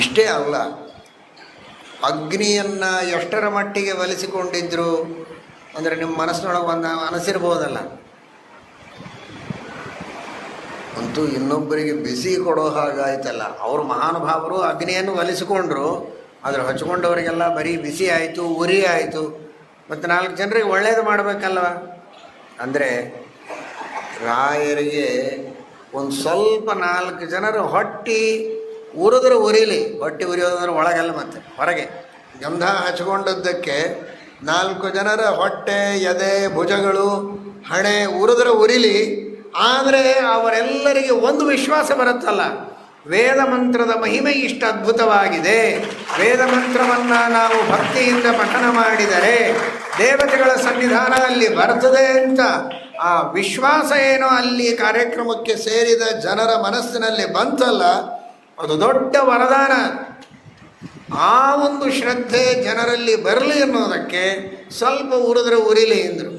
ಇಷ್ಟೇ ಅಲ್ಲ, ಅಗ್ನಿಯನ್ನು ಎಷ್ಟರ ಮಟ್ಟಿಗೆ ಒಲಿಸಿಕೊಂಡಿದ್ರು ಅಂದರೆ ನಿಮ್ಮ ಮನಸ್ಸಿನೊಳಗೆ ಒಂದು ಅನಿಸಿರ್ಬೋದಲ್ಲ, ಅಂತೂ ಇನ್ನೊಬ್ಬರಿಗೆ ಬಿಸಿ ಕೊಡೋ ಹಾಗಾಯ್ತಲ್ಲ. ಅವರು ಮಹಾನುಭಾವರು ಅಗ್ನಿಯನ್ನು ಒಲಿಸಿಕೊಂಡ್ರು, ಆದರೆ ಹಚ್ಕೊಂಡವರಿಗೆಲ್ಲ ಬರೀ ಬಿಸಿ ಆಯಿತು, ಉರಿ ಆಯಿತು. ಮತ್ತು 4 ಜನರಿಗೆ ಒಳ್ಳೇದು ಮಾಡಬೇಕಲ್ವ. ಅಂದರೆ ರಾಯರಿಗೆ ಒಂದು ಸ್ವಲ್ಪ 4 ಜನರು ಹೊಟ್ಟೆ ಉರಿದ್ರೆ ಉರಿಲಿ, ಹೊಟ್ಟೆ ಉರಿಯೋದಂದ್ರೆ ಒಳಗಲ್ಲ, ಮತ್ತು ಹೊರಗೆ ಗಂಧ ಹಚ್ಕೊಂಡದ್ದಕ್ಕೆ 4 ಜನರ ಹೊಟ್ಟೆ, ಎದೆ, ಭುಜಗಳು, ಹಣೆ ಉರಿದ್ರೆ ಉರಿಲಿ. ಆದರೆ ಅವರೆಲ್ಲರಿಗೆ ಒಂದು ವಿಶ್ವಾಸ ಬರುತ್ತಲ್ಲ, ವೇದ ಮಂತ್ರದ ಮಹಿಮೆ ಇಷ್ಟು ಅದ್ಭುತವಾಗಿದೆ, ವೇದ ಮಂತ್ರವನ್ನು ನಾವು ಭಕ್ತಿಯಿಂದ ಪಠನ ಮಾಡಿದರೆ ದೇವತೆಗಳ ಸನ್ನಿಧಾನ ಅಲ್ಲಿ ಬರ್ತದೆ ಅಂತ ಆ ವಿಶ್ವಾಸ ಏನೋ ಅಲ್ಲಿ ಕಾರ್ಯಕ್ರಮಕ್ಕೆ ಸೇರಿದ ಜನರ ಮನಸ್ಸಿನಲ್ಲಿ ಬಂತಲ್ಲ, ಅದು ದೊಡ್ಡ ವರದಾನ. ಆ ಒಂದು ಶ್ರದ್ಧೆ ಜನರಲ್ಲಿ ಬರಲಿ ಅನ್ನೋದಕ್ಕೆ ಸ್ವಲ್ಪ ಉರಿದ್ರೆ ಉರಿಲಿ ಎಂದರು.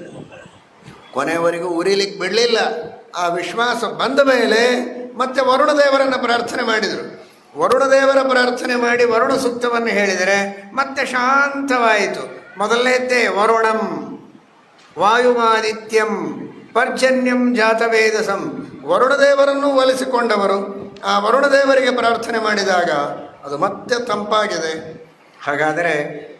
ಕೊನೆಯವರೆಗೂ ಉರಿಲಿಕ್ಕೆ ಬಿಡಲಿಲ್ಲ. ಆ ವಿಶ್ವಾಸ ಬಂದ ಮೇಲೆ ಮತ್ತೆ ವರುಣದೇವರನ್ನು ಪ್ರಾರ್ಥನೆ ಮಾಡಿದರು. ವರುಣದೇವರ ಪ್ರಾರ್ಥನೆ ಮಾಡಿ ವರುಣ ಸೂಕ್ತವನ್ನು ಹೇಳಿದರೆ ಮತ್ತೆ ಶಾಂತವಾಯಿತು. ಮೊದಲನೇದ್ದೇ ವರುಣಂ ವಾಯುಮಾದಿತ್ಯಂ ಪರ್ಜನ್ಯಂ ಜಾತವೇದಸಂ, ವರುಣದೇವರನ್ನು ಒಲಿಸಿಕೊಂಡವರು ಆ ವರುಣದೇವರಿಗೆ ಪ್ರಾರ್ಥನೆ ಮಾಡಿದಾಗ ಅದು ಮತ್ತೆ ತಂಪಾಗಿದೆ. ಹಾಗಾದರೆ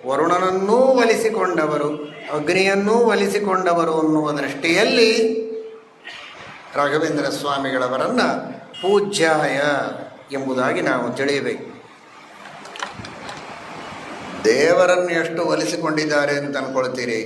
ವರುಣನನ್ನೂ ಒಲಿಸಿಕೊಂಡವರು, ಅಗ್ನಿಯನ್ನೂ ಒಲಿಸಿಕೊಂಡವರು ಅನ್ನುವ ದೃಷ್ಟಿಯಲ್ಲಿ ರಾಘವೇಂದ್ರ ಸ್ವಾಮಿಗಳವರನ್ನು ಪೂಜ್ಯಾಯ ಎಂಬುದಾಗಿ ನಾವು ತಿಳಿಯಬೇಕು. ದೇವರನ್ನು ಎಷ್ಟು ಒಲಿಸಿಕೊಂಡಿದ್ದಾರೆ ಅಂತ ಅಂದ್ಕೊಳ್ತೀರಿ?